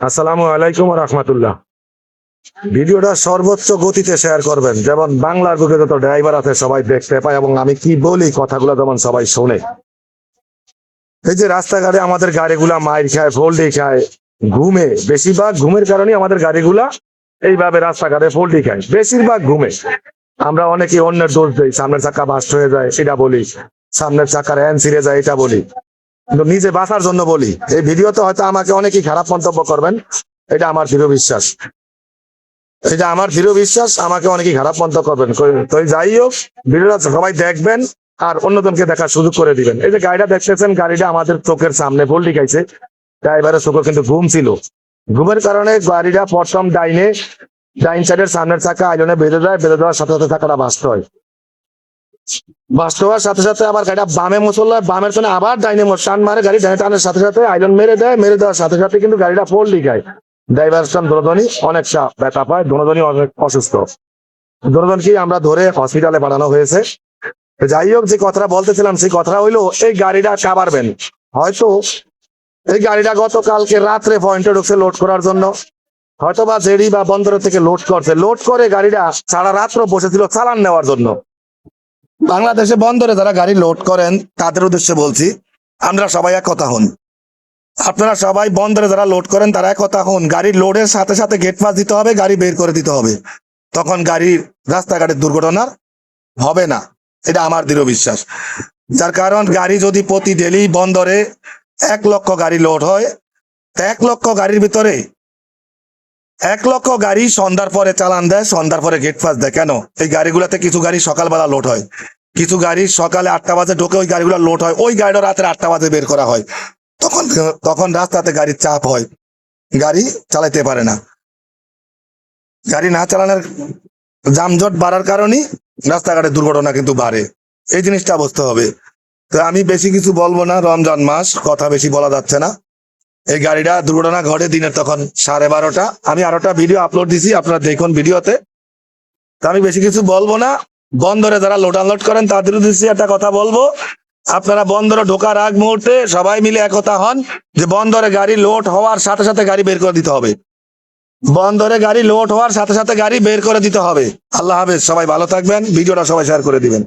আসসালামু আলাইকুম রহমতুল্লাহ। ভিডিওটা সর্বোচ্চ গতিতে শেয়ার করবেন, যেমন বাংলার বুকে যত ড্রাইভার আছে সবাই দেখতে পায় এবং আমি কি বলি কথাগুলো যেমন সবাই শোনে। এই যে রাস্তাঘাটে আমাদের গাড়িগুলা মাইর খায়, ফোল্ডি খায়, ঘুমে, বেশিরভাগ ঘুমের কারণে আমাদের গাড়িগুলা এইভাবে রাস্তাঘাটে ফোল্ডি খায়, বেশিরভাগ ঘুমে। আমরা অনেকে অন্যের দোষ দিই, সামনের চাকা বাস্ট হয়ে যায় সেটা বলি, সামনের চাকার হ্যান্ড ছিঁড়ে যায় এটা বলি, কিন্তু নিজে বাঁচার জন্য বলি। এই ভিডিওতে হয়তো আমাকে অনেকেই খারাপ মন্তব্য করবেন, এটা আমার দৃঢ় বিশ্বাস। এটা আমার দৃঢ় বিশ্বাস, আমাকে অনেকেই খারাপ মন্তব্য করবেন। তো যাই হোক, ভিডিওটা সবাই দেখবেন আর অন্যজনকে দেখার সুযোগ করে দিবেন। এই যে গাড়িটা দেখতেছেন, গাড়িটা আমাদের চোখের সামনে পল্টি খাইছে। ড্রাইভারের চোখে কিন্তু ঘুম ছিল, ঘুমের কারণে গাড়িটা প্রথম ডাইন সাইডের সামনের চাকা আইলনে বেঁধে যায়, বেঁধে দেওয়ার সাথে সাথে চাকাটা বাস্ট হয়। বাস্ট হওয়ার সাথে সাথে আবার গাড়িটা বামে মুসল্লা, বামের জন্য আবার ডাইনে টান মারে, গাড়ি ডাইনে টানের সাথে সাথে আইলন মেরে দেয়, মেরে দেওয়ার সাথে সাথে কিন্তু গাড়িটা পল্টি খায়। ড্রাইভার দুজনই অনেকটা ব্যথা পায়, দুজনই অনেক অসুস্থ। দুজনকে আমরা ধরে হসপিটালে পাঠানো হয়েছে। যাই হোক, যে কথাটা বলতেছিলাম সেই কথা হইলো, এই গাড়িটা কাভারবেন হয়তো এই গাড়িটা গতকালকে রাত্রে পয়েন্টে ঢুকছে লোড করার জন্য, হয়তো বা জেডি বা বন্দর থেকে লোড করছে, লোড করে গাড়িটা সারা রাত্র বসেছিল চালান নেওয়ার জন্য। বাংলাদেশে বন্দরে যারা গাড়ি লোড করেন তাদের উদ্দেশ্যে বলছি, আমরা সবাই এক কথা হন। আপনারা সবাই বন্দরে যারা লোড করেন তারা এক কথা হন, গাড়ির লোডের সাথে সাথে গেট পাস দিতে হবে, গাড়ি বের করে দিতে হবে, তখন গাড়ির রাস্তাঘাটের দুর্ঘটনার হবে না। এটা আমার দৃঢ় বিশ্বাস। যার কারণ গাড়ি যদি প্রতি ডেলি বন্দরে 1 লক্ষ গাড়ি লোড হয়, 1 লক্ষ গাড়ির ভিতরে 1 লক্ষ গাড়ি সন্ধ্যার পরে চালান দেয়, সন্ধ্যার পরে গেট পাস দেয়। কেন? এই গাড়িগুলোতে কিছু গাড়ি সকালবেলা লোড হয়, কিছু গাড়ি সকালে 8টা বাজে ঢোকে, ওই গাড়িগুলো লোড হয়, ওই গাড়িটা রাতের 8টা বাজে বের করা হয়। তখন তখন রাস্তাতে গাড়ির চাপ হয়, গাড়ি চালাইতে পারে না। গাড়ি না চালানোর যানজট বাড়ার কারণেই রাস্তাঘাটে দুর্ঘটনা কিন্তু বাড়ে। এই জিনিসটা বুঝতে হবে। তো আমি বেশি কিছু বলবো না, রমজান মাস, কথা বেশি বলা যাচ্ছে না। এই গাড়িটা দুর্ঘটনা ঘটে দিনের তখন 12:30। আমি আরোটা ভিডিও আপলোড দিছি, আপনারা দেখুন ভিডিওতে। তো আমি বেশি কিছু বলবো না। বন্দরে যারা লোড আনলোড করেন তাদের উদ্দেশ্যে একটা কথা বলবো, আপনারা বন্দরে ঢোকার আগ মুহূর্তে সবাই মিলে একতা হন যে বন্দরে গাড়ি লোড হওয়ার সাথে সাথে গাড়ি বের করে দিতে হবে। বন্দরে গাড়ি লোড হওয়ার সাথে সাথে গাড়ি বের করে দিতে হবে। আল্লাহ হাফেজ, সবাই ভালো থাকবেন, ভিডিওটা সবাই শেয়ার করে দিবেন।